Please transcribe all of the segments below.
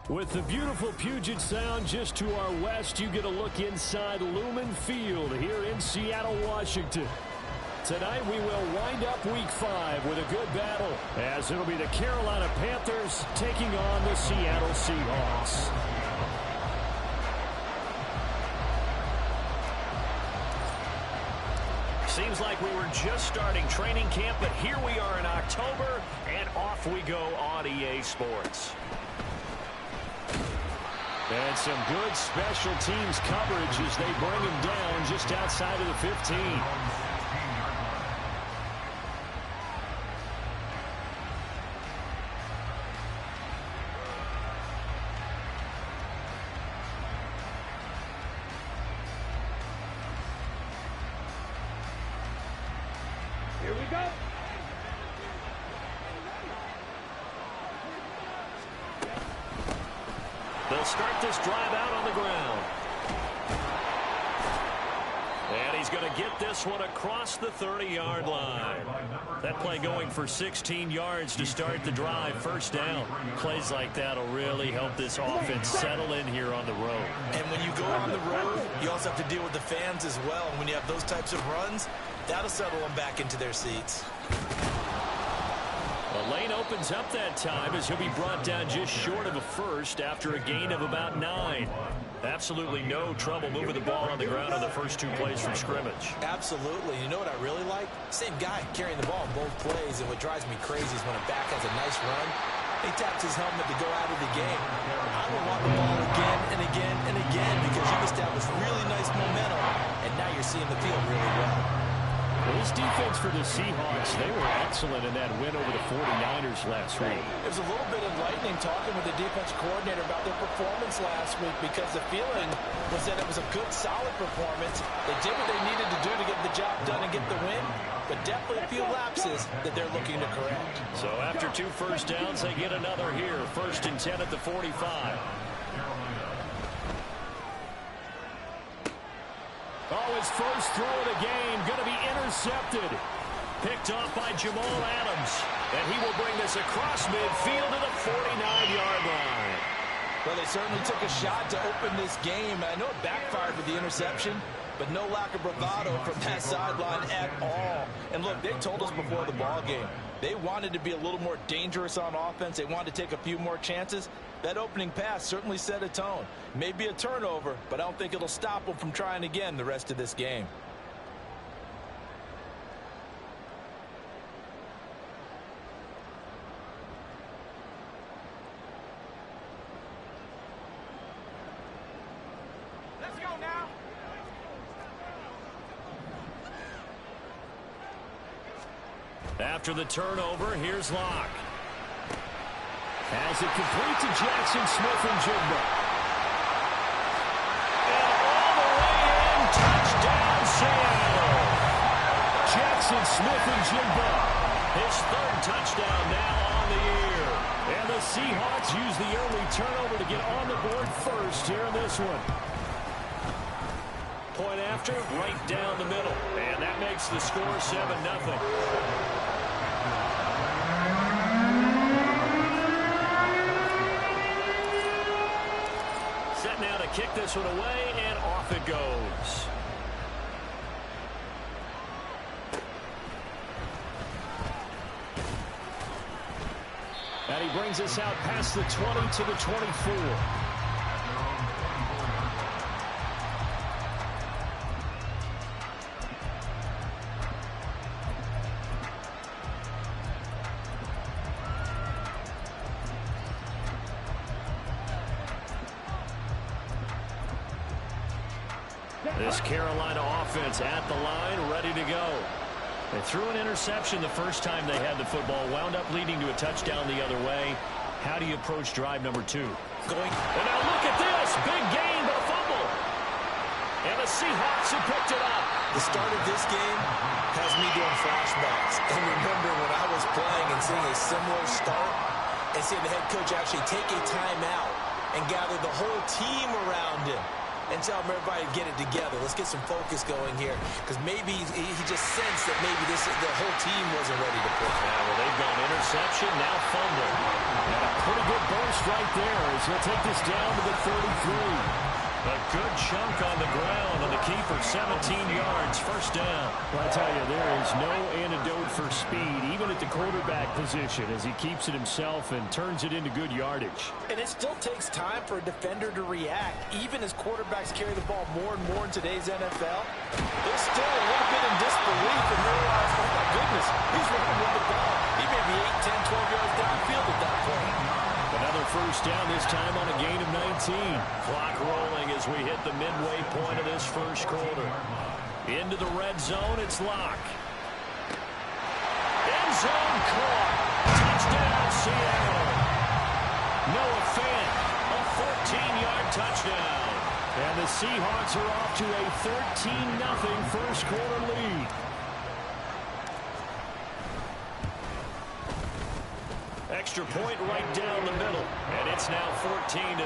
With the beautiful Puget Sound just to our west, you get a look inside Lumen Field here in Seattle, Washington. Tonight we will wind up Week 5 with a good battle, as it'll be the Carolina Panthers taking on the Seattle Seahawks. Seems like we were just starting training camp, but here we are in October, and off we go on EA Sports. And some good special teams coverage as they bring him down just outside of the 15. Here we go. They'll start this drive out on the ground. And he's going to get this one across the 30-yard line. That play going for 16 yards to start the drive. First down. Plays like that will really help this offense settle in here on the road. And when you go on the road, you also have to deal with the fans as well. And when you have those types of runs, that'll settle them back into their seats. The lane opens up that time as he'll be brought down just short of a first after a gain of about 9. Absolutely no trouble moving the ball on the ground on the first 2 plays from scrimmage. Absolutely. You know what I really like? Same guy carrying the ball in both plays, and what drives me crazy is when a back has a nice run, he taps his helmet to go out of the game. I would want the ball again and again and again because you've established really nice momentum, and now you're seeing the field really well. Well, this defense for the Seahawks, they were excellent in that win over the 49ers last week. It was a little bit enlightening talking with the defense coordinator about their performance last week because the feeling was that it was a good, solid performance. They did what they needed to do to get the job done and get the win, but definitely a few lapses that they're looking to correct. So after 2 first downs, they get another here. 1st and 10 at the 45. Oh, his first throw of the game going to be intercepted. Picked off by Jamal Adams. And he will bring this across midfield to the 49-yard line. Well, they certainly took a shot to open this game. I know it backfired with the interception, but no lack of bravado from that sideline at all. And look, they told us before the ball game, they wanted to be a little more dangerous on offense. They wanted to take a few more chances. That opening pass certainly set a tone. Maybe a turnover, but I don't think it'll stop them from trying again the rest of this game. Let's go now. After the turnover, here's Locke. Has it complete to Jackson Smith and Jigba. And all the way in, touchdown Seattle. Jackson Smith and Jigba. His 3rd touchdown now on the year. And the Seahawks use the early turnover to get on the board first here in this one. Point after, right down the middle. And that makes the score 7-0. Set now to kick this one away, and off it goes. And he brings us out past the 20 to the 24. This Carolina offense at the line, ready to go. They threw an interception the first time they had the football, wound up leading to a touchdown the other way. How do you approach drive number 2? And now look at this. Big gain, but a fumble. And the Seahawks have picked it up. The start of this game has me doing flashbacks. And remember when I was playing and seeing a similar start and seeing the head coach actually take a timeout and gather the whole team around him. and tell everybody to get it together. Let's get some focus going here, because maybe he just sensed that maybe the whole team wasn't ready to play. Yeah, well, they've gone interception, now fumble. And a pretty good burst right there as he'll take this down to the 33. A good chunk on the ground, and the keeper 17 yards, first down. Well, I tell you, there is no antidote for speed, even at the quarterback position, as he keeps it himself and turns it into good yardage. And it still takes time for a defender to react. Even as quarterbacks carry the ball more and more in today's NFL, they're still a little bit in disbelief and realize, oh my goodness, he's running with the ball. He may be 8, 10, 12 yards downfield at that point. Another first down, this time on a gain of 19. Clock rolling as we hit the midway point of this first quarter. Into the red zone, it's Locke. End zone caught. Touchdown, Seattle. Noah Fant, a 14-yard touchdown. And the Seahawks are off to a 13-0 first quarter lead. Extra point right down the middle, and it's now 14-0.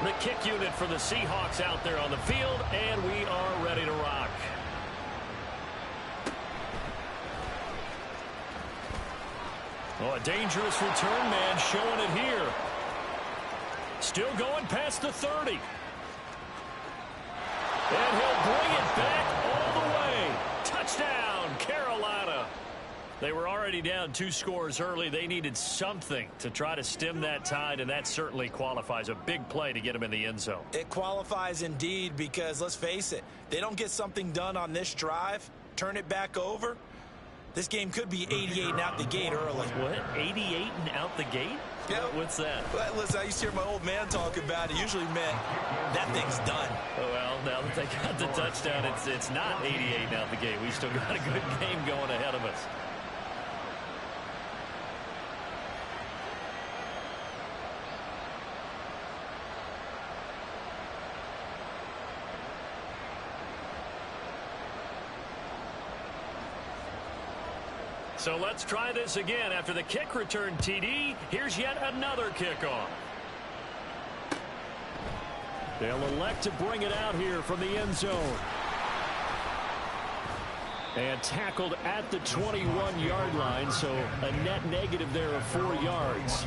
The kick unit for the Seahawks out there on the field, and we are ready to rock. Oh, a dangerous return man showing it here. Still going past the 30. And he'll bring it back all the way. Touchdown, Carolina. They were already down 2 scores early. They needed something to try to stem that tide, and that certainly qualifies. A big play to get them in the end zone. It qualifies indeed, because let's face it, they don't get something done on this drive, turn it back over, this game could be 88 and out the gate early. What? 88 and out the gate? Yeah. What's that? Well, listen, I used to hear my old man talk about it. Usually meant that thing's done. Oh, well, now that they got the touchdown, it's not 88 and out the gate. We still got a good game going ahead of us. So let's try this again. After the kick return TD, here's yet another kickoff. They'll elect to bring it out here from the end zone. And tackled at the 21-yard line, so a net negative there of 4 yards.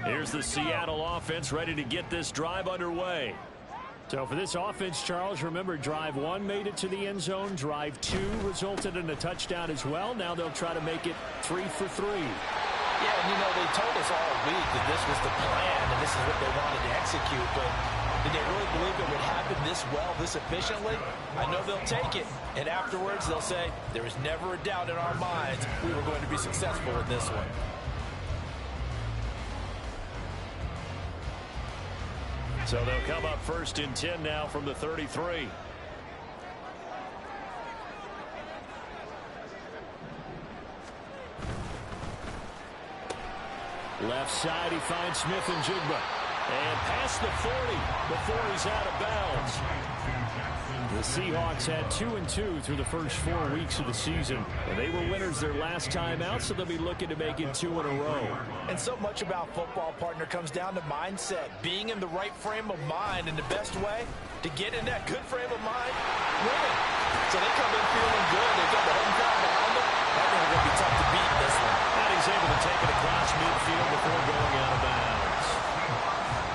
Here's the Seattle offense ready to get this drive underway. So for this offense, Charles, remember, drive 1 made it to the end zone. Drive 2 resulted in a touchdown as well. Now they'll try to make it 3 for 3. Yeah, and they told us all week that this was the plan and this is what they wanted to execute, but did they really believe it would happen this well, this efficiently? I know they'll take it, and afterwards they'll say, there was never a doubt in our minds we were going to be successful with this one. So they'll come up first and 10 now from the 33. Left side, he finds Smith and Jigba. And past the 40 before he's out of bounds. The Seahawks had 2-2 through the first 4 weeks of the season. And they were winners their last time out, so they'll be looking to make it 2 in a row. And so much about football, partner, comes down to mindset. Being in the right frame of mind, and the best way to get in that good frame of mind, winning. So they come in feeling good. They've got the home crowd behind them. I think it's going to be tough to beat this one. And he's able to take it across midfield before going out of bounds.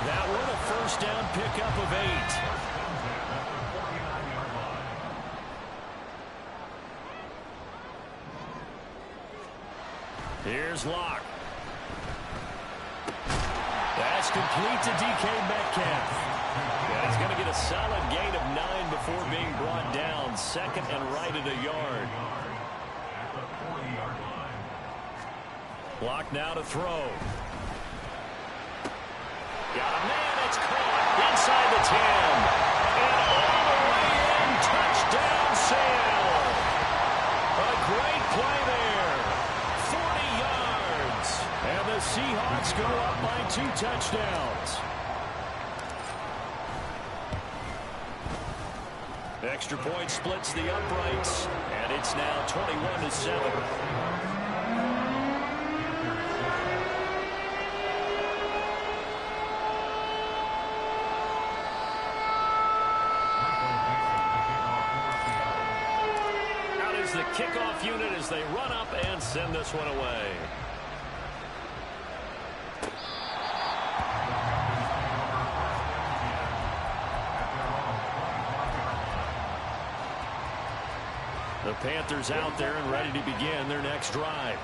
That one a first down pickup of 8. Here's Locke. That's complete to DK Metcalf. Yeah, he's going to get a solid gain of 9 before being brought down. Second and right at a yard. Locke now to throw. Got a man, it's caught inside the 10. And all the way in, touchdown Seattle. A great play there. 40 yards. And the Seahawks go up by 2 touchdowns. extra point splits the uprights, and it's now 21-7. The kickoff unit as they run up and send this one away. The Panthers out there and ready to begin their next drive.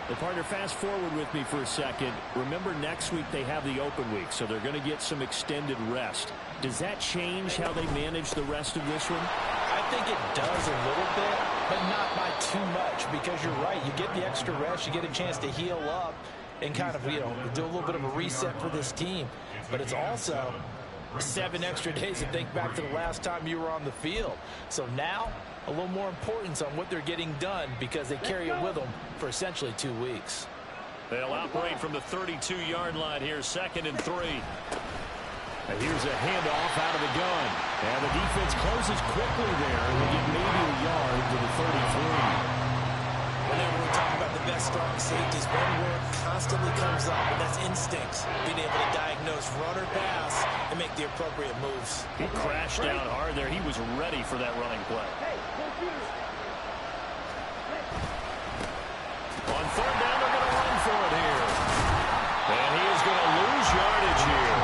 The partner, fast forward with me for a second. Remember, next week they have the open week, so they're going to get some extended rest. Does that change how they manage the rest of this one? I think it does a little bit, but not by too much, because you're right. You get the extra rest, you get a chance to heal up and kind of, do a little bit of a reset for this team. But it's also 7 extra days to think back to the last time you were on the field. So now, a little more importance on what they're getting done because they carry it with them for essentially 2 weeks. They'll operate from the 32-yard line here, 2nd and 3. And here's a handoff out of the gun. And the defense closes quickly there. And they get maybe a yard to the 33. Whenever we're talking about the best strong safeties, one word constantly comes up, and that's instincts. Being able to diagnose run or pass and make the appropriate moves. He crashed down hard there. He was ready for that running play. On 3rd down, they're going to run for it here. And he is going to lose yardage here.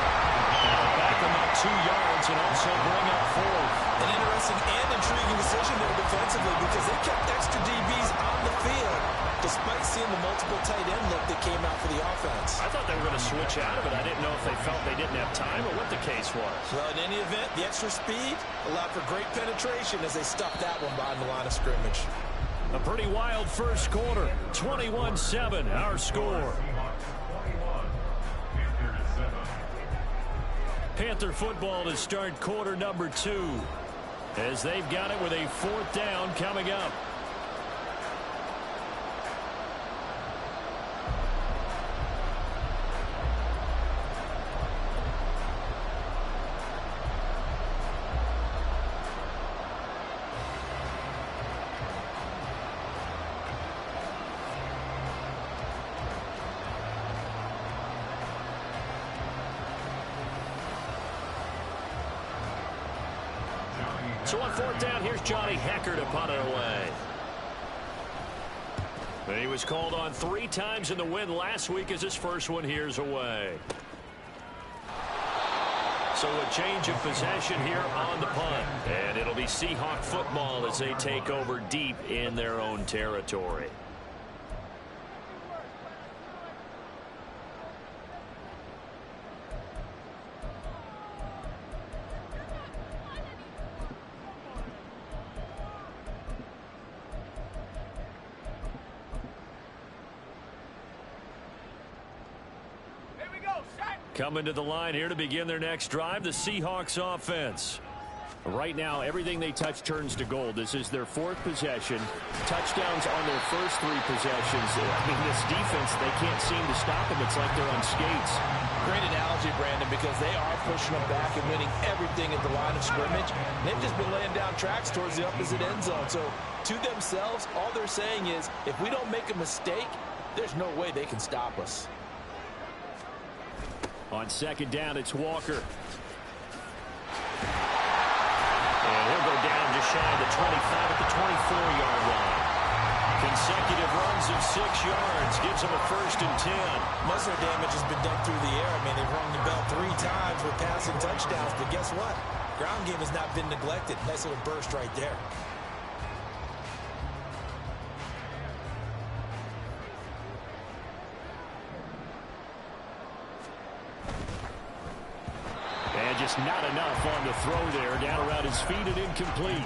That'll back him up 2 yards and also bring up 4th. An interesting and intriguing decision there defensively because they kept extra DBs on the field despite seeing the multiple tight end look that came out for the offense. I thought they were going to switch out of it. I didn't know if they felt they didn't have time or what the case was. Well, in any event, the extra speed allowed for great penetration as they stuffed that one behind the line of scrimmage. A pretty wild first quarter. 21-7, our score. Panther football to start quarter number 2 as they've got it with a 4th down coming up. So on 4th down, here's Johnny Hecker to punt it away. And he was called on 3 times in the win last week as his first one here's away. So a change of possession here on the punt. And it'll be Seahawk football as they take over deep in their own territory. Coming to the line here to begin their next drive, the Seahawks offense. Right now, everything they touch turns to gold. This is their 4th possession. Touchdowns on their first 3 possessions. I mean, this defense, they can't seem to stop them. It's like they're on skates. Great analogy, Brandon, because they are pushing them back and winning everything at the line of scrimmage. And they've just been laying down tracks towards the opposite end zone. So to themselves, all they're saying is, if we don't make a mistake, there's no way they can stop us. On 2nd down, it's Walker. And he'll go down just shy of the 25 at the 24-yard line. Consecutive runs of 6 yards gives them a 1st and 10. Most of their damage has been done through the air. I mean, they've rung the bell 3 times with passing touchdowns. But guess what? Ground game has not been neglected. Nice little burst right there. Just not enough on the throw there. Down around his feet and incomplete.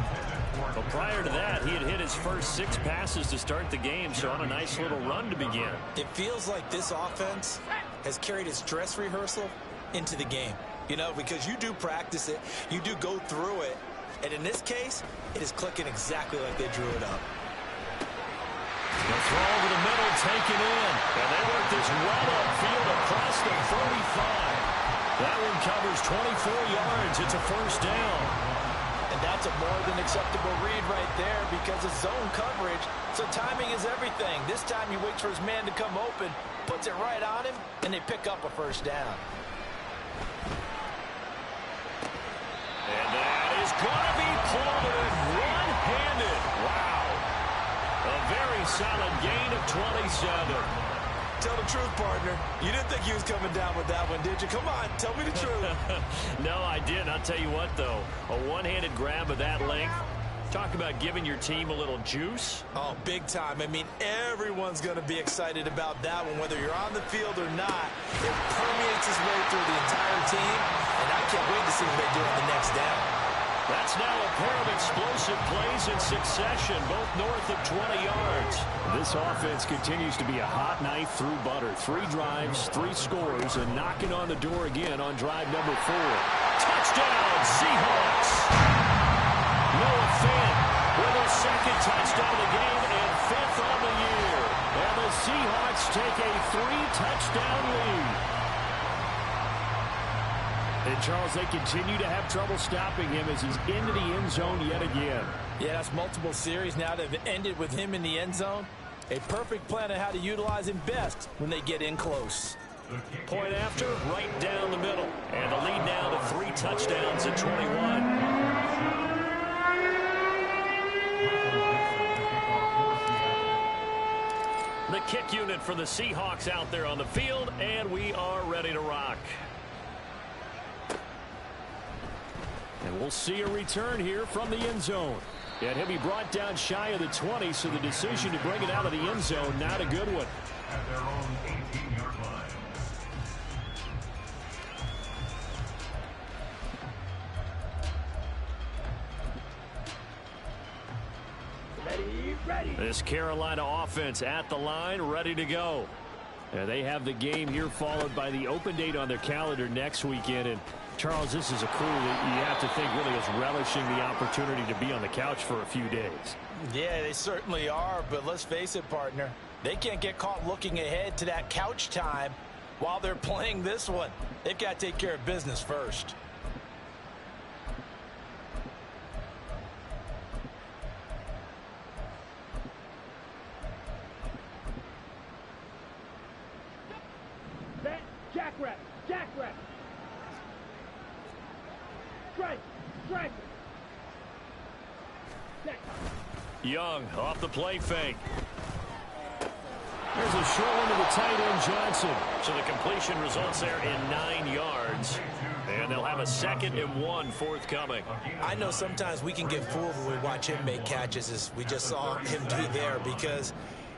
But prior to that, he had hit his first 6 passes to start the game, so on a nice little run to begin. It feels like this offense has carried its dress rehearsal into the game. Because you do practice it, you do go through it, and in this case, it is clicking exactly like they drew it up. The throw over the middle, taken in. And they work this well upfield across the 35. That one covers 24 yards. It's a 1st down. And that's That's a more than acceptable read right there because it's zone coverage, so timing is everything. This time he waits for his man to come open, puts it right on him, and they pick up a first down. And that is going to be pulled in one-handed. Wow. A very solid gain of 27. Tell the truth, partner. You didn't think he was coming down with that one, did you? Come on, tell me the truth. No, I didn't. I'll tell you what, though. A one-handed grab of that length. Talk about giving your team a little juice. Oh, big time. I mean, everyone's going to be excited about that one, whether you're on the field or not. It permeates its way through the entire team, and I can't wait to see what they do on the next down. That's now a pair of explosive plays in succession, both north of 20 yards. This offense continues to be a hot knife through butter. 3 drives, 3 scores, and knocking on the door again on drive number 4. Touchdown, Seahawks! Noah Fant with a second touchdown of the game and 5th on the year. And the Seahawks take a 3-touchdown lead. And, Charles, they continue to have trouble stopping him as he's into the end zone yet again. Yeah, that's multiple series now that have ended with him in the end zone. A perfect plan on how to utilize him best when they get in close. Point after, right down the middle. And the lead now to 3 touchdowns at 21. The kick unit for the Seahawks out there on the field, and we are ready to rock. And we'll see a return here from the end zone. And he'll be brought down shy of the 20, so the decision to bring it out of the end zone, not a good one. At their own 18-yard line. This Carolina offense at the line, ready to go. And they have the game here followed by the open date on their calendar next weekend. And Charles, this is a crew that you have to think really is relishing the opportunity to be on the couch for a few days. Yeah, they certainly are, but let's face it, partner. They can't get caught looking ahead to that couch time while they're playing this one. They've got to take care of business first. Jackrabbit! Jackrabbit! Strike! Strike! Young off the play fake. There's a short one to the tight end, Johnson. So the completion results there in 9 yards. And they'll have a 2nd and 1 forthcoming. I know sometimes we can get fooled when we watch him make catches, as we just saw him do there, because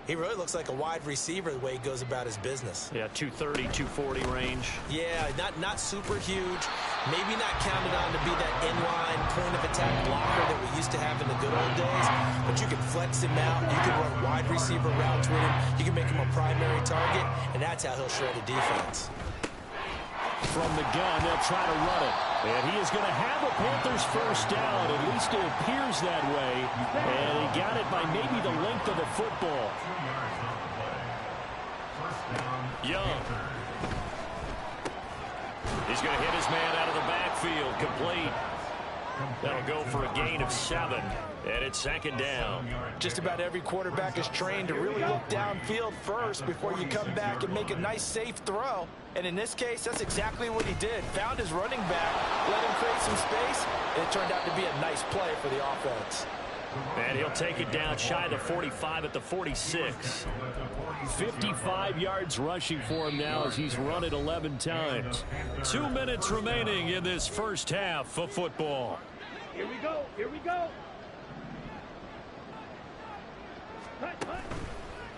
he really looks like a wide receiver the way he goes about his business. Yeah, 230, 240 range. Yeah, not super huge. Maybe not counted on to be that inline point of attack blocker that we used to have in the good old days. But you can flex him out. You can run wide receiver routes with him. You can make him a primary target, and that's how he'll shred a defense. From the gun, they'll try to run it. And he is going to have a Panthers first down. At least it appears that way. And he got it by maybe the length of the football. Young. He's going to hit his man out of the backfield. Complete. That'll go for a gain of 7. And it's 2nd down. Just about every quarterback is trained to really look downfield first before you come back and make a nice, safe throw. And in this case, that's exactly what he did. Found his running back, let him create some space, and it turned out to be a nice play for the offense. And he'll take it down shy of the 45 at the 46. 55 yards rushing for him now as he's run it 11 times. 2 minutes remaining in this first half of football. Here we go. Here we go.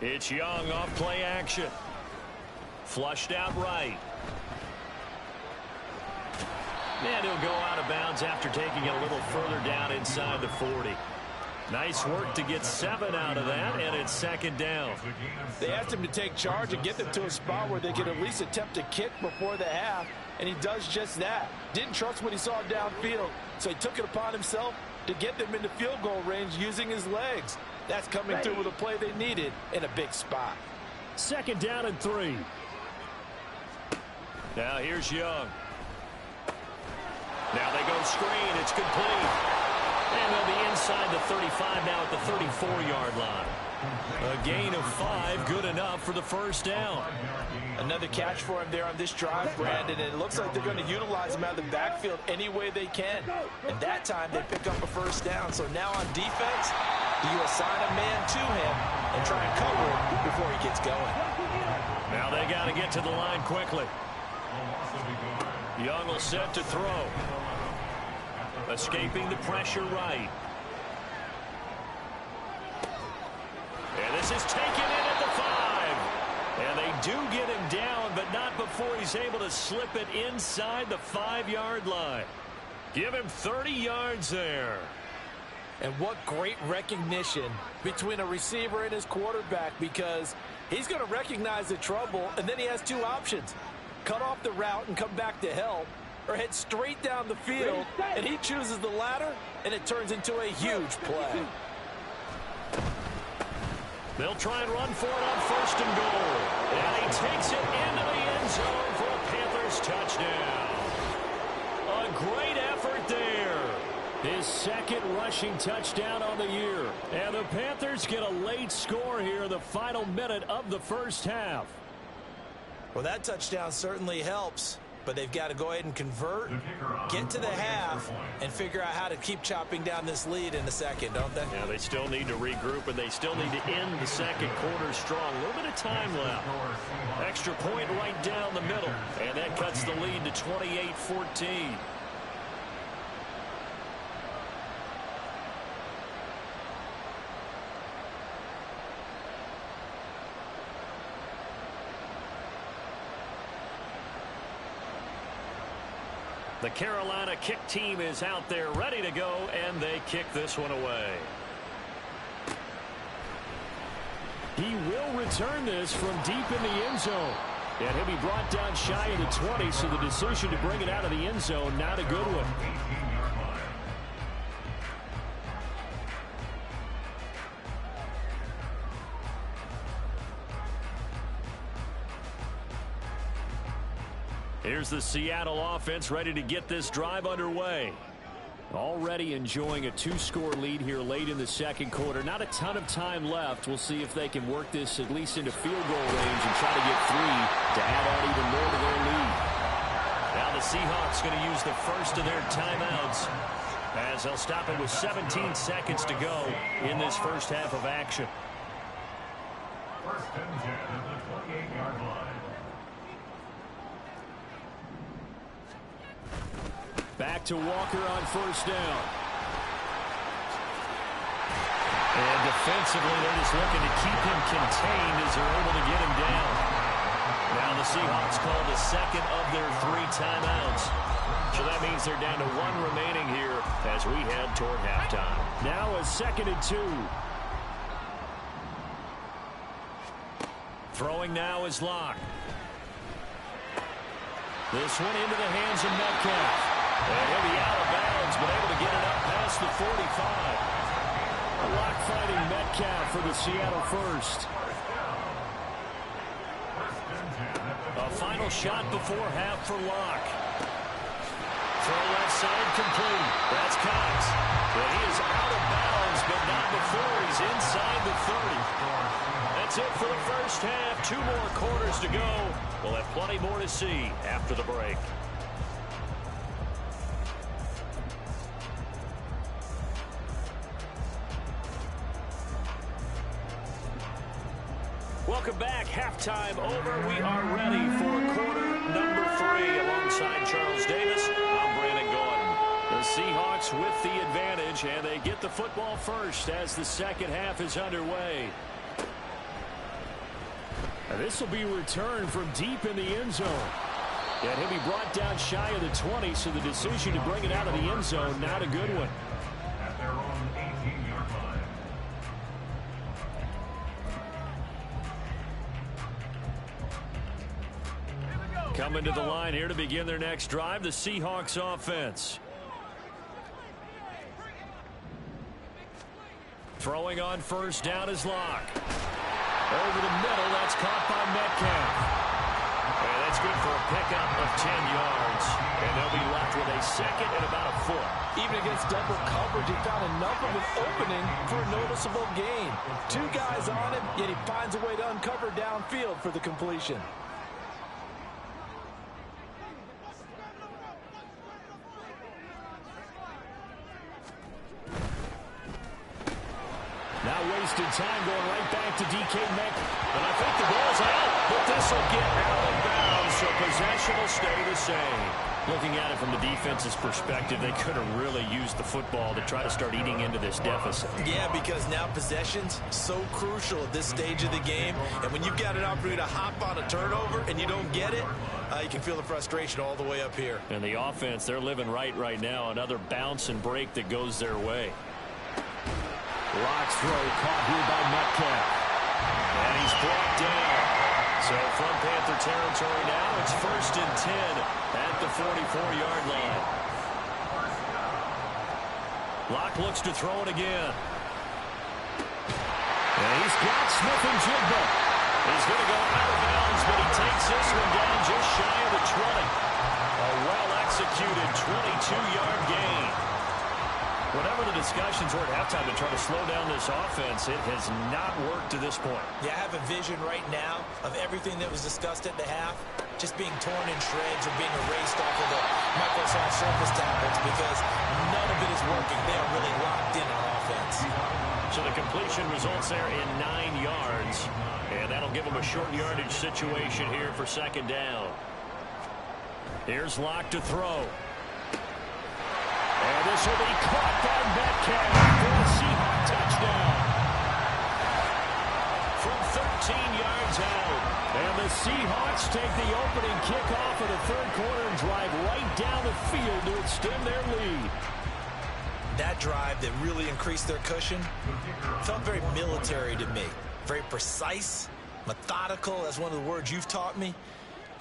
It's Young off play action. Flushed out right. And he'll go out of bounds after taking it a little further down inside the 40. Nice work to get 7 out of that, and it's 2nd down. They asked him to take charge and get them to a spot where they could at least attempt a kick before the half, and he does just that. Didn't trust what he saw downfield, so he took it upon himself to get them into field goal range using his legs. That's coming through with a play they needed in a big spot. 2nd down and 3. Now here's Young. Now they go screen. It's complete. And they'll be inside the 35 now at the 34-yard line. A gain of 5, good enough for the first down. Another catch for him there on this drive, Brandon, and it looks like they're going to utilize him out of the backfield any way they can. And that time they pick up a first down. So now on defense, do you assign a man to him and try and cover him before he gets going? Now they got to get to the line quickly. Young will set to throw. Escaping the pressure right. And this is taken in at the 5. And they do get him down, but not before he's able to slip it inside the 5-yard line. Give him 30 yards there. And what great recognition between a receiver and his quarterback, because he's going to recognize the trouble, and then he has two options. Cut off the route and come back to help, or head straight down the field, and he chooses the latter, and it turns into a huge play. They'll try and run for it on 1st and goal. And he takes it into the end zone for a Panthers touchdown. A great effort there. His second rushing touchdown on the year. And the Panthers get a late score here in the final minute of the first half. Well, that touchdown certainly helps, but they've got to go ahead and convert, get to the half, and figure out how to keep chopping down this lead in the second, don't they? Yeah, they still need to regroup, and they still need to end the second quarter strong. A little bit of time left. Extra point right down the middle, and that cuts the lead to 28-14. The Carolina kick team is out there ready to go, and they kick this one away. He will return this from deep in the end zone. And he'll be brought down shy of the 20, so the decision to bring it out of the end zone, not a good one. Here's the Seattle offense ready to get this drive underway. Already enjoying a 2-score lead here late in the second quarter. Not a ton of time left. We'll see if they can work this at least into field goal range and try to get 3 to add on even more to their lead. Now the Seahawks going to use the first of their timeouts as they'll stop it with 17 seconds to go in this first half of action. 1st and 10 at the 28-yard line. Back to Walker on 1st down. And defensively, they're just looking to keep him contained as they're able to get him down. Now the Seahawks call the second of their 3 timeouts. So that means they're down to 1 remaining here as we head toward halftime. Now a 2nd and 2. Throwing now is Locke. This one into the hands of Metcalf. And he'll be out of bounds, but able to get it up past the 45. Locke fighting Metcalf for the Seattle first. A final shot before half for Locke. Throw left side complete. That's Cox. But he is out of bounds, but not before he's inside the 30. That's it for the first half. 2 more quarters to go. We'll have plenty more to see after the break. Welcome back. Halftime over. We are ready for quarter number 3 alongside Charles Davis. I'm Brandon Gordon. The Seahawks with the advantage, and they get the football first as the second half is underway. And this will be returned from deep in the end zone. And he'll be brought down shy of the 20, so the decision to bring it out of the end zone, not a good one. At their own 18-yard line. Coming to the line here to begin their next drive, the Seahawks offense. Throwing on 1st down is Locke. Over the middle, that's caught by Metcalf. And that's good for a pickup of 10 yards. And they'll be left with a second and about a foot. Even against double coverage, he found enough of an opening for a noticeable gain. Two guys on him, yet he finds a way to uncover downfield for the completion. Now wasted time going right back to DK Metcalf. And I think the ball's out, but this will get out of bounds, so possession will stay the same. Looking at it from the defense's perspective, they could have really used the football to try to start eating into this deficit. Yeah, because now possession's so crucial at this stage of the game. And when you've got an opportunity to hop on a turnover and you don't get it, you can feel the frustration all the way up here. And the offense, they're living right now. Another bounce and break that goes their way. Lock's throw caught here by Metcalf. And he's brought down. So from Panther territory now, it's 1st and 10 at the 44-yard line. Lock looks to throw it again. And he's got Smith and Jigba. He's going to go out of bounds, but he takes this one down just shy of the 20. A well-executed 22-yard gain. Whatever the discussions were at halftime to try to slow down this offense, it has not worked to this point. Yeah, I have a vision right now of everything that was discussed at the half just being torn in shreds or being erased off of the Microsoft Surface tablets because none of it is working. They are really locked in on offense. So the completion results there in 9 yards, and that'll give them a short yardage situation here for 2nd down. Here's Lock to throw. And this will be caught by Metcalf for a Seahawks touchdown. From 13 yards out. And the Seahawks take the opening kickoff of the 3rd quarter and drive right down the field to extend their lead. That drive that really increased their cushion felt very military to me. Very precise, methodical. That's one of the words you've taught me.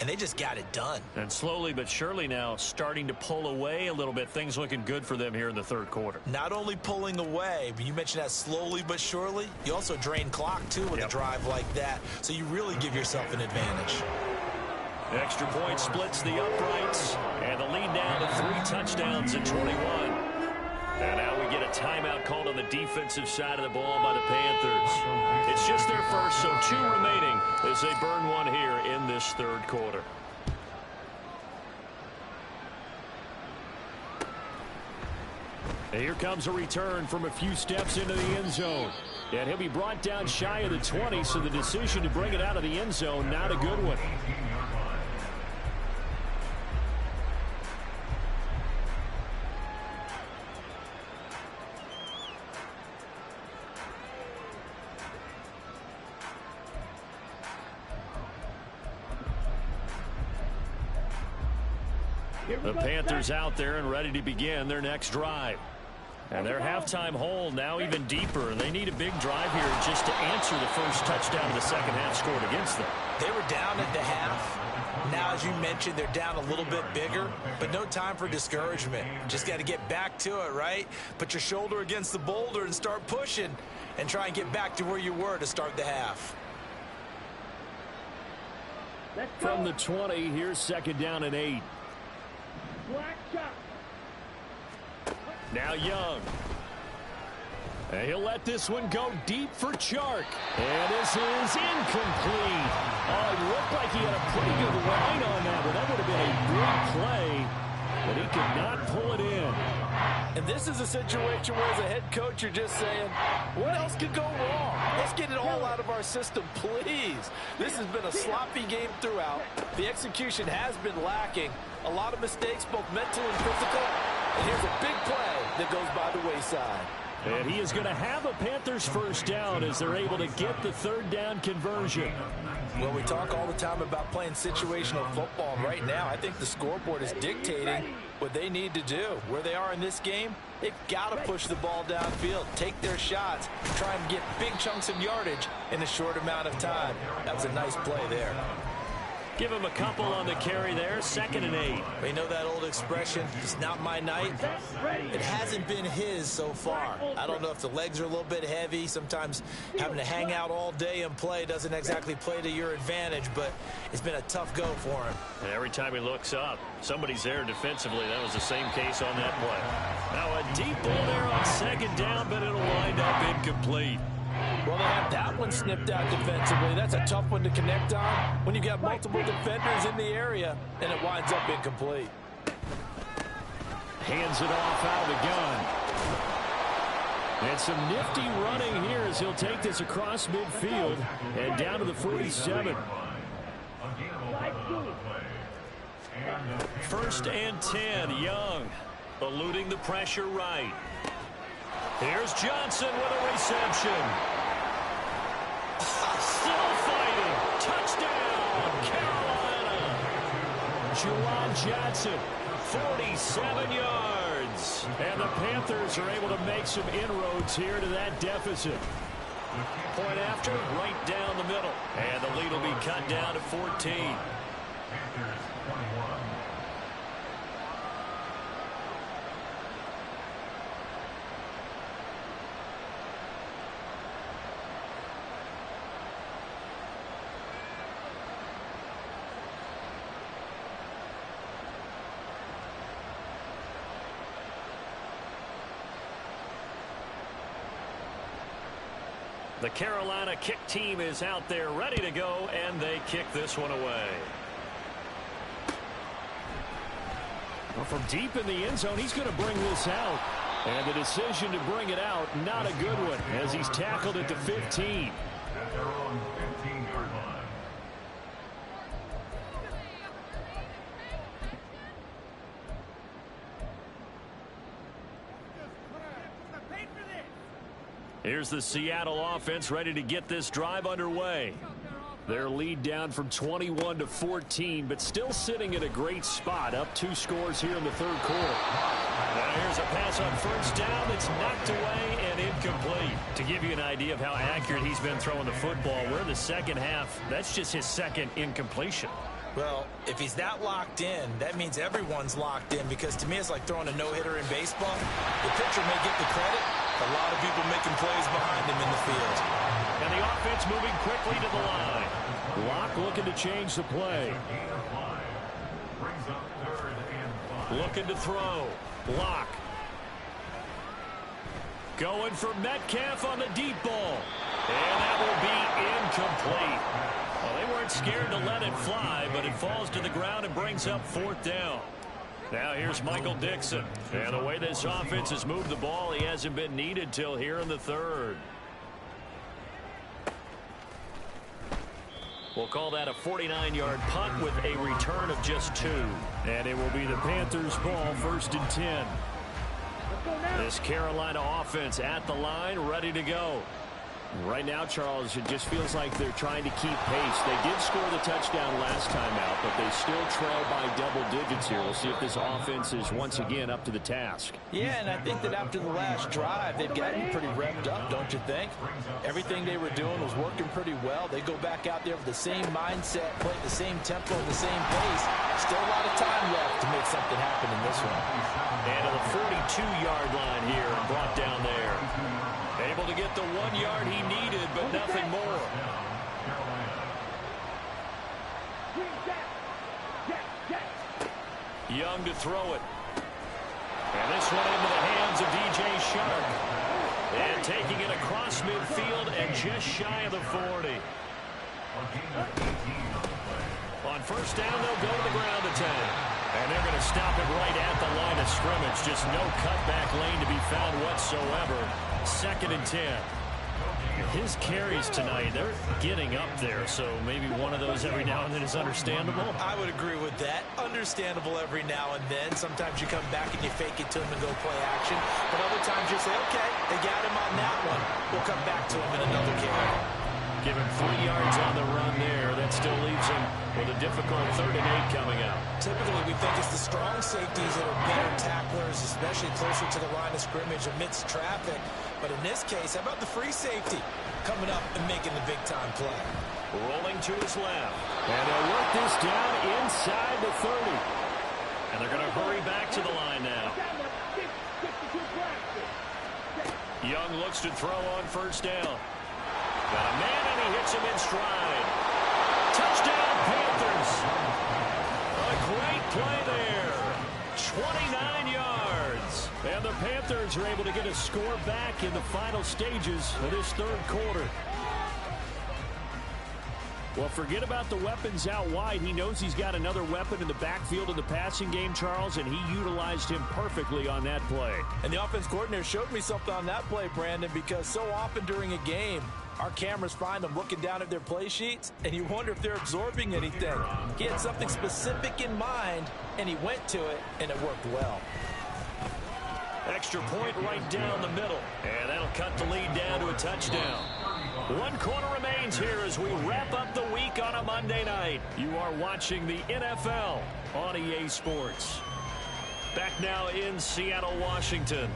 And they just got it done. And slowly but surely now starting to pull away a little bit. Things looking good for them here in the 3rd quarter. Not only pulling away, but you mentioned that slowly but surely. You also drain clock, too, with a drive like that. So you really give yourself an advantage. Extra point splits the uprights. And the lead now to 3 touchdowns at 21. And now we get a timeout called on the defensive side of the ball by the Panthers. It's just their first, so 2 remaining as they burn one here in this 3rd quarter. And here comes a return from a few steps into the end zone. And he'll be brought down shy of the 20, so the decision to bring it out of the end zone, not a good one. The Panthers out there and ready to begin their next drive. And their halftime hole now even deeper. And they need a big drive here just to answer the first touchdown of the 2nd half scored against them. They were down at the half. Now, as you mentioned, they're down a little bit bigger, but no time for discouragement. Just got to get back to it, right? Put your shoulder against the boulder and start pushing and try and get back to where you were to start the half. From the 20, here's 2nd down and 8. Black shot. Now Young. And he'll let this one go deep for Chark. And this is incomplete. Oh, it looked like he had a pretty good line on that, but that would have been a big play. But he could not pull it in. And this is a situation where, as a head coach, you're just saying, what else could go wrong? Let's get it all out of our system, please. This has been a sloppy game throughout. The execution has been lacking. A lot of mistakes, both mental and physical. And here's a big play that goes by the wayside. And he is going to have a Panthers first down as they're able to get the 3rd down conversion. Well, we talk all the time about playing situational football. And right now, I think the scoreboard is dictating what they need to do. Where they are in this game, they've got to push the ball downfield, take their shots, try and get big chunks of yardage in a short amount of time. That was a nice play there. Give him a couple on the carry there. 2nd and 8. You know that old expression, it's not my night? It hasn't been his so far. I don't know if the legs are a little bit heavy. Sometimes having to hang out all day and play doesn't exactly play to your advantage, but it's been a tough go for him. And every time he looks up, somebody's there defensively. That was the same case on that play. Now a deep ball there on 2nd down, but it'll wind up incomplete. Well, they have that one snipped out defensively. That's a tough one to connect on when you've got multiple defenders in the area, and it winds up incomplete. Hands it off out of the gun. And some nifty running here as he'll take this across midfield and down to the 47. 1st and 10, Young eluding the pressure right. Here's Johnson with a reception. Still fighting. Touchdown, Carolina. Juwan Johnson, 47 yards. And the Panthers are able to make some inroads here to that deficit. Point after, right down the middle. And the lead will be cut down to 14. Panthers 21. The Carolina kick team is out there ready to go, and they kick this one away. Well, from deep in the end zone, he's going to bring this out. And the decision to bring it out, not a good one, as he's tackled at the 15. At their own 15-yard line. Here's the Seattle offense ready to get this drive underway. Their lead down from 21 to 14, but still sitting in a great spot, up 2 scores here in the 3rd quarter. Now here's a pass on 1st down that's knocked away and incomplete. To give you an idea of how accurate he's been throwing the football, we're in the 2nd half. That's just his 2nd incompletion. Well, if he's that locked in, that means everyone's locked in, because to me it's like throwing a no-hitter in baseball. The pitcher may get the credit, a lot of people making plays behind him in the field. And the offense moving quickly to the line. Locke looking to change the play. Brings up 3rd and 5. Looking to throw. Locke. Going for Metcalf on the deep ball. And that will be incomplete. Well, they weren't scared to let it fly, but it falls to the ground and brings up 4th down. Now here's Michael Dixon. And the way this offense has moved the ball, he hasn't been needed till here in the 3rd. We'll call that a 49-yard punt with a return of just 2. And it will be the Panthers' ball, 1st and 10. This Carolina offense at the line, ready to go. Right now, Charles, it just feels like they're trying to keep pace. They did score the touchdown last time out, but they still trail by double digits here. We'll see if this offense is once again up to the task. Yeah, and I think that after the last drive, they've gotten pretty revved up, don't you think? Everything they were doing was working pretty well. They go back out there with the same mindset, play at the same tempo, the same pace. Still a lot of time left to make something happen in this one. And to the 42-yard line here and brought down there. Able to get the 1 yard he needed, but nothing more. Young to throw it. And this one into the hands of DJ Shark. And taking it across midfield and just shy of the 40. On 1st down, they'll go to the ground attack. And they're going to stop it right at the line of scrimmage. Just no cutback lane to be found whatsoever. 2nd and 10. His carries tonight, they're getting up there, so maybe one of those every now and then is understandable. I would agree with that. Understandable every now and then. Sometimes you come back and you fake it to him and go play action. But other times you say, okay, they got him on that one. We'll come back to him in another carry. Give him 3 yards on the run there. That still leaves him with a difficult 3rd and 8 coming out. Typically, we think it's the strong safeties that are better tacklers, especially closer to the line of scrimmage amidst traffic. But in this case, how about the free safety coming up and making the big-time play? Rolling to his left. And they'll work this down inside the 30. And they're going to hurry back to the line now. Young looks to throw on first down. Got a man, and he hits him in stride. Touchdown, Panthers. A great play there. 29 yards. And the Panthers are able to get a score back in the final stages of this third quarter. Well, forget about the weapons out wide. He knows he's got another weapon in the backfield in the passing game, Charles, and he utilized him perfectly on that play. And the offense coordinator showed me something on that play, Brandon, because so often during a game, our cameras find them looking down at their play sheets, and you wonder if they're absorbing anything. He had something specific in mind, and he went to it, and it worked well. Extra point right down the middle, and that'll cut the lead down to a touchdown. 1 quarter remains here as we wrap up the week on a Monday night. You are watching the NFL on EA Sports. Back now in Seattle, Washington,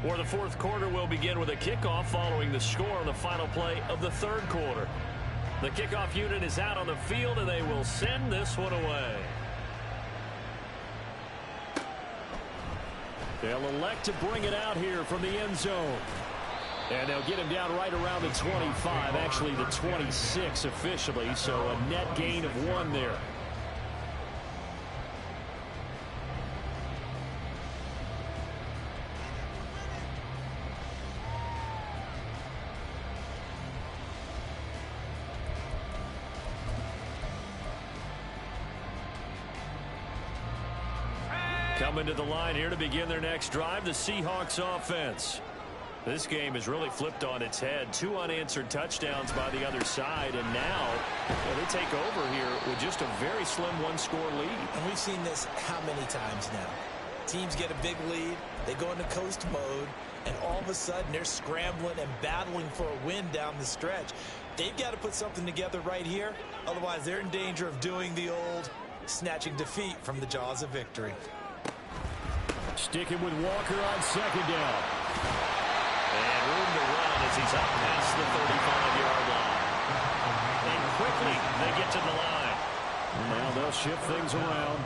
where the fourth quarter will begin with a kickoff following the score on the final play of the third quarter. The kickoff unit is out on the field, and they will send this one away. They'll elect to bring it out here from the end zone. And they'll get him down right around the 25, actually the 26 officially, so a net gain of 1 there. Coming to the line here to begin their next drive, the Seahawks offense. This game has really flipped on its head. 2 unanswered touchdowns by the other side, and now they take over here with just a very slim 1-score lead. And we've seen this how many times now? Teams get a big lead, they go into coast mode, and all of a sudden they're scrambling and battling for a win down the stretch. They've got to put something together right here, otherwise they're in danger of doing the old snatching defeat from the jaws of victory. Sticking with Walker on second down. And room to run as he's up past the 35-yard line. And quickly they get to the line. Now they'll shift things around.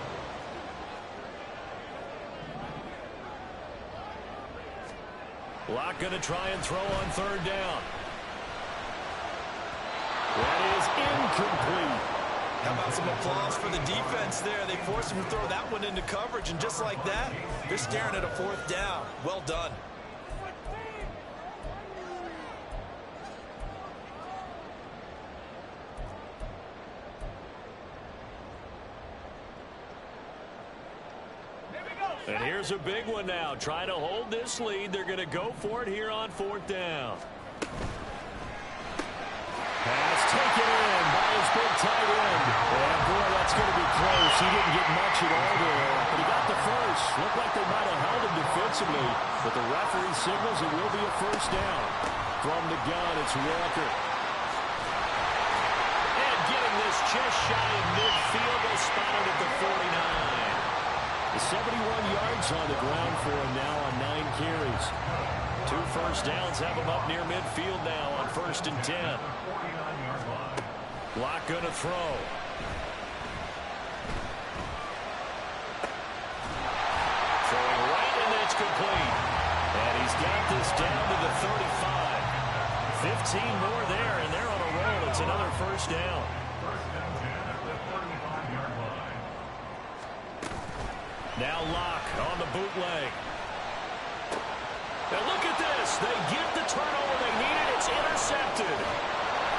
Locke going to try and throw on third down. That is incomplete. How about some applause for the defense there? They forced him to throw that one into coverage, and just like that, they're staring at a 4th down. Well done. And here's a big one now. Trying to hold this lead. They're going to go for it here on 4th down. Pass taken in by his big tight end. And boy, that's going to be close. He didn't get much at all there, but he got the first. Looked like they might have held him defensively, but the referee signals it will be a 1st down. From the gun, it's Walker. And getting this just shy of midfield, they spotted at the 49. The 71 yards on the ground for him now on 9 carries. 2 first downs have him up near midfield now on 1st and 10. Locke going to throw. Throwing right, and it's complete. And he's got this down to the 35. 15 more there, and they're on a roll. It's another 1st down. Now Locke on the bootleg. And look at this. They get the turnover they needed. It's intercepted.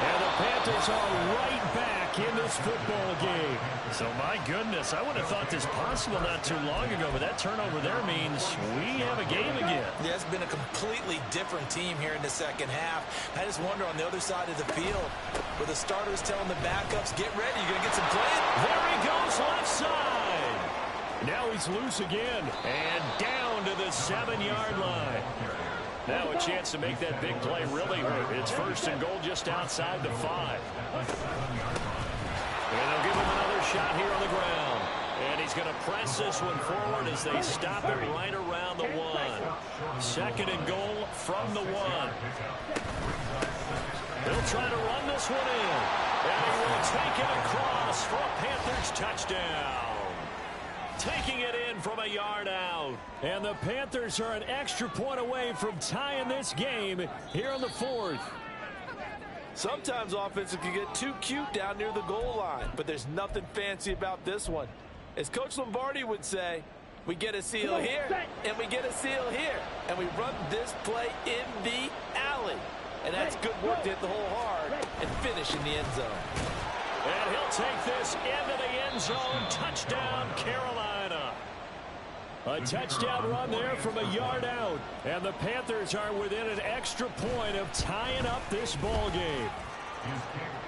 And the Panthers are right back in this football game. So, my goodness, I would have thought this possible not too long ago, but that turnover there means we have a game again. Yeah, it's been a completely different team here in the second half. I just wonder on the other side of the field, with the starters telling the backups, get ready, you're going to get some play. There he goes, left side. Now he's loose again, and down to the 7-yard line. Now a chance to make that big play really hurt. It's 1st and goal just outside the 5. And they'll give him another shot here on the ground. And he's going to press this one forward as they stop it right around the 1. Second and goal from the 1. He'll try to run this one in. And he will take it across for a Panthers touchdown. Taking it in from a yard out. And the Panthers are an extra point away from tying this game here in the 4th. Sometimes offenses can get too cute down near the goal line, but there's nothing fancy about this one. As Coach Lombardi would say, we get a seal here, and we get a seal here, and we run this play in the alley. And that's good work to hit the hole hard and finish in the end zone. And he'll take this into the end zone. Touchdown, Carolina. A touchdown run there from a yard out. And the Panthers are within an extra point of tying up this ball game.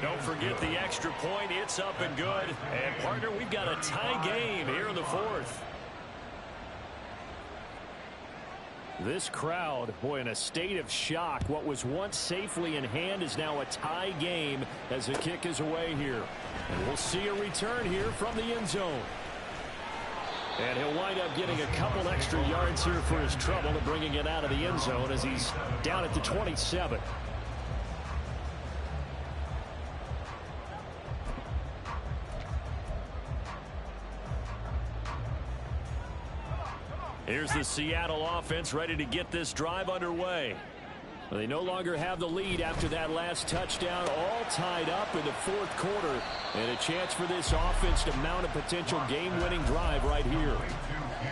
Don't forget the extra point. It's up and good. And, partner, we've got a tie game here in the 4th. This crowd, boy, in a state of shock. What was once safely in hand is now a tie game as the kick is away here. And we'll see a return here from the end zone. And he'll wind up getting a couple extra yards here for his trouble and bringing it out of the end zone as he's down at the 27. Here's the Seattle offense ready to get this drive underway. They no longer have the lead after that last touchdown, all tied up in the 4th quarter. And a chance for this offense to mount a potential game-winning drive right here.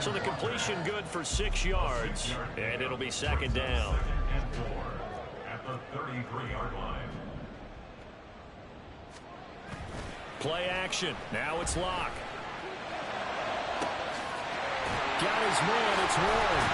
So the completion good for 6 yards, and it'll be second down. At the 33-yard line. Play action. Now it's Locke. Got his man. It's Warren.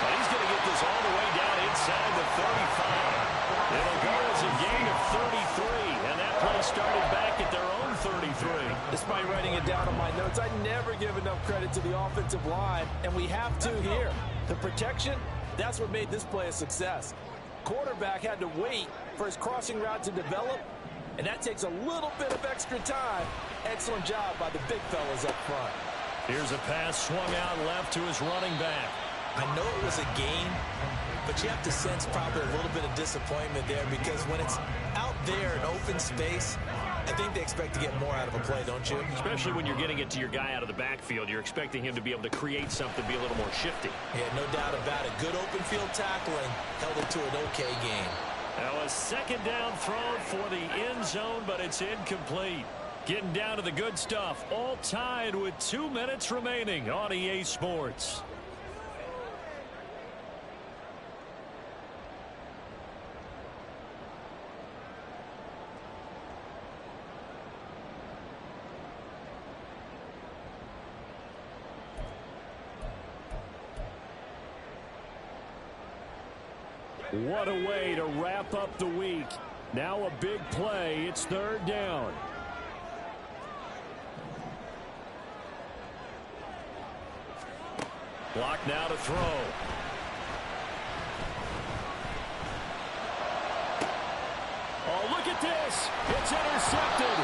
And he's going to get this all the way down inside the 35. It'll go as a gain of 33. And that play started back at their own 33. Despite writing it down on my notes, I never give enough credit to the offensive line, and we have to here. The protection, that's what made this play a success. Quarterback had to wait for his crossing route to develop, and that takes a little bit of extra time. Excellent job by the big fellas up front. Here's a pass swung out left to his running back. I know it was a gain, but you have to sense probably a little bit of disappointment there because when it's out there in open space, I think they expect to get more out of a play, don't you? Especially when you're getting it to your guy out of the backfield. You're expecting him to be able to create something, be a little more shifty. Yeah, no doubt about it. Good open field tackling held it to an okay game. Now a second down throw for the end zone, but it's incomplete. Getting down to the good stuff. All tied with 2 minutes remaining on EA Sports. What a way to wrap up the week. Now a big play. It's third down. Block now to throw. Oh, look at this. It's intercepted.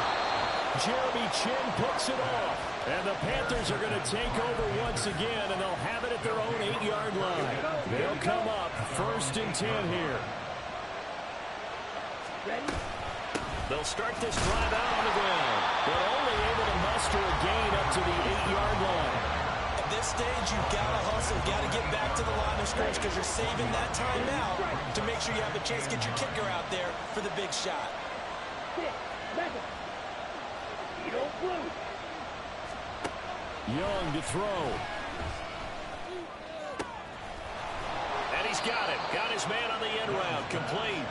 Jeremy Chin puts it off. And the Panthers are going to take over once again, and they'll have it at their own 8-yard line. They'll come up 1st and 10 here. They'll start this drive out on the ground, but only able to muster a gain up to the 8-yard line. At this stage, you've got to hustle, got to get back to the line of scrimmage because you're saving that timeout to make sure you have a chance to get your kicker out there for the big shot. Young to throw. And he's got it. Got his man on the end route. Complete.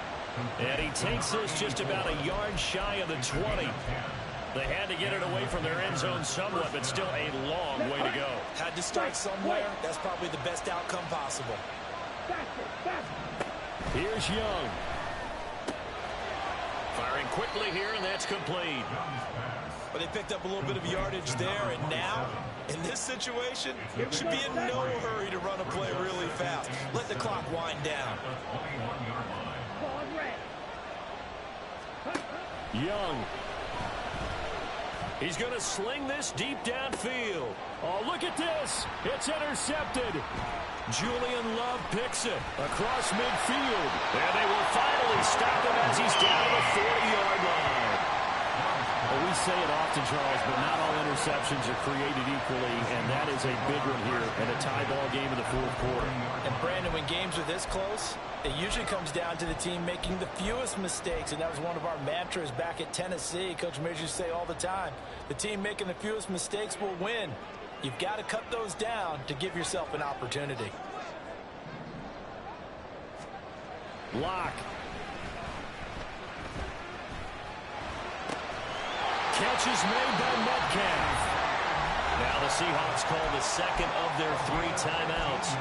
And he takes this just about a yard shy of the 20. They had to get it away from their end zone somewhat, but still a long way to go. Had to start somewhere. That's probably the best outcome possible. Here's Young. Firing quickly here, and that's complete. But they picked up a little bit of yardage there, and now, in this situation, should be in no hurry to run a play really fast. Let the clock wind down. Young. He's going to sling this deep downfield. Oh, look at this. It's intercepted. Julian Love picks it across midfield. And they will finally stop him as he's down to the 40-yard line. Well, we say it often, Charles, but not all interceptions are created equally, and that is a big one here in a tie ball game in the fourth quarter. And, Brandon, when games are this close, it usually comes down to the team making the fewest mistakes, and that was one of our mantras back at Tennessee. Coach Major used to say all the time, the team making the fewest mistakes will win. You've got to cut those down to give yourself an opportunity. Lock. Catch is made by Metcalf. Now the Seahawks call the second of their 3 timeouts,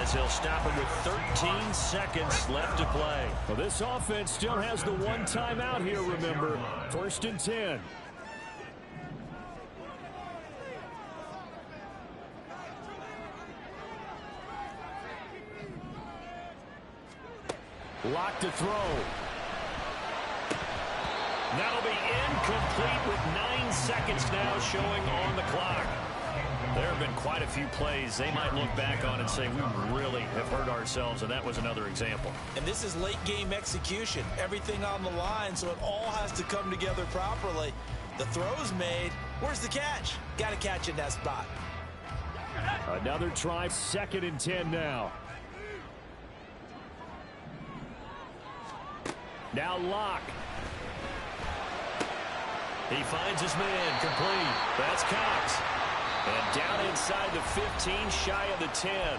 as they'll stop him with 13 seconds left to play. Well, this offense still has the 1 timeout here, remember. 1st and 10. Lock to throw. That'll be incomplete with 9 seconds now showing on the clock. There have been quite a few plays they might look back on and say, we really have hurt ourselves, and that was another example. And this is late game execution. Everything on the line, so it all has to come together properly. The throw's made. Where's the catch? Got to catch in that spot. Another try, 2nd and 10 now. Now Lock. He finds his man, complete. That's Cox. And down inside the 15, shy of the 10.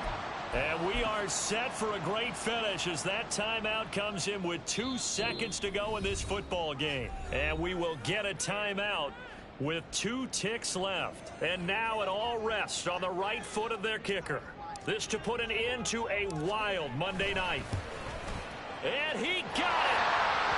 And we are set for a great finish as that timeout comes in with 2 seconds to go in this football game. And we will get a timeout with 2 ticks left. And now it all rests on the right foot of their kicker. This to put an end to a wild Monday night. And he got it.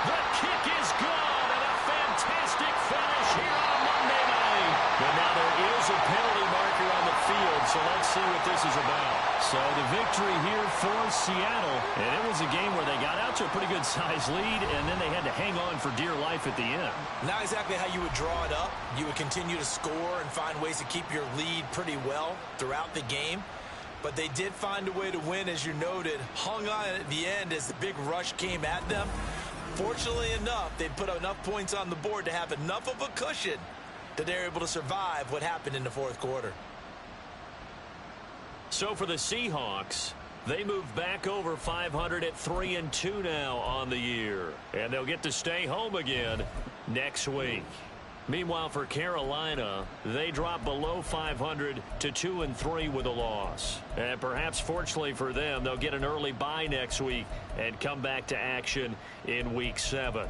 The kick is good, and a fantastic finish here on Monday night. And now there is a penalty marker on the field, so let's see what this is about. So the victory here for Seattle, and it was a game where they got out to a pretty good-sized lead, and then they had to hang on for dear life at the end. Not exactly how you would draw it up. You would continue to score and find ways to keep your lead pretty well throughout the game. But they did find a way to win, as you noted. Hung on at the end as the big rush came at them. Fortunately enough, they put enough points on the board to have enough of a cushion that they're able to survive what happened in the fourth quarter. So for the Seahawks, they move back over 500 at 3-2 now on the year. And they'll get to stay home again next week. Meanwhile, for Carolina, they drop below 500 to 2-3 with a loss. And perhaps fortunately for them, they'll get an early bye next week and come back to action in Week 7.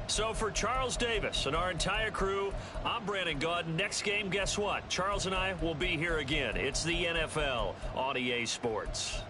So for Charles Davis and our entire crew, I'm Brandon Gaudin. Next game, guess what? Charles and I will be here again. It's the NFL on EA Sports.